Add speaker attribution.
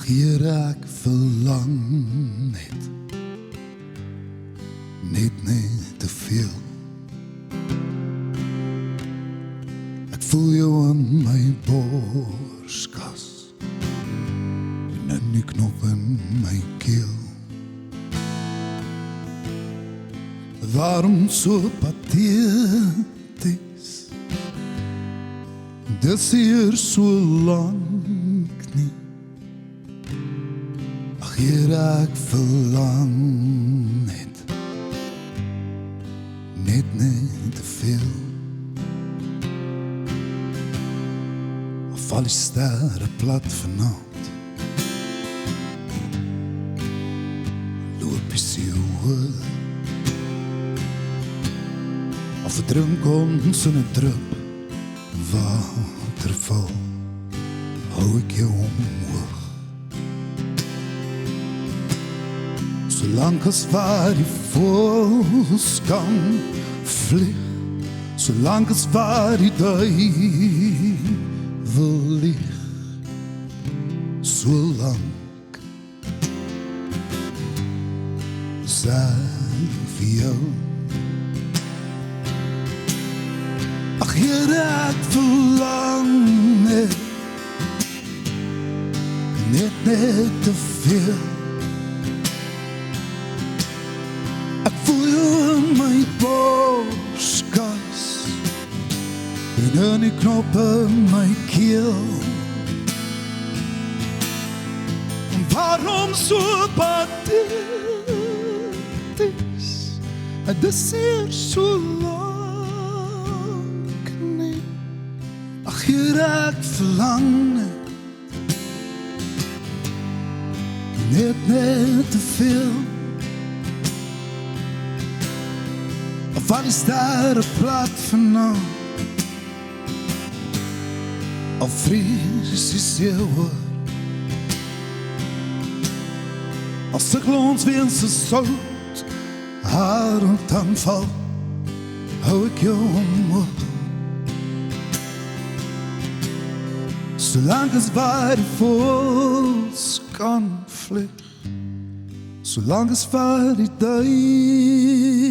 Speaker 1: Here, ek verlang net te veel. Ek voel jou in my borskas en in die knop in my keel. Waarom so pathetisch? Dis hier so lank nie. Ag Here, ek verlang net te veel. Of val die sterre plat vanavond, loop die siel oor. Of verdrink ons in 'n drup waterval, hou ek jou omhoog. Solank as waar die voëls kan vlieg, solank as waar die duivel lieg, solank is ek vir jou. Ag Here, ek verlang net te veel. Ek voel jou in my borskas en in die knop in my keel. Waarom so pathetisch? Dis hier so lank nie. Ag Here, ek verlang net te veel. Of val die sterre plat vanavond, of vries die see oor. Als sukkel ons weens se sout haar aanval, hou ek jou omhoog. Solank as waar die voëls kan vlieg, solank as waar die duivel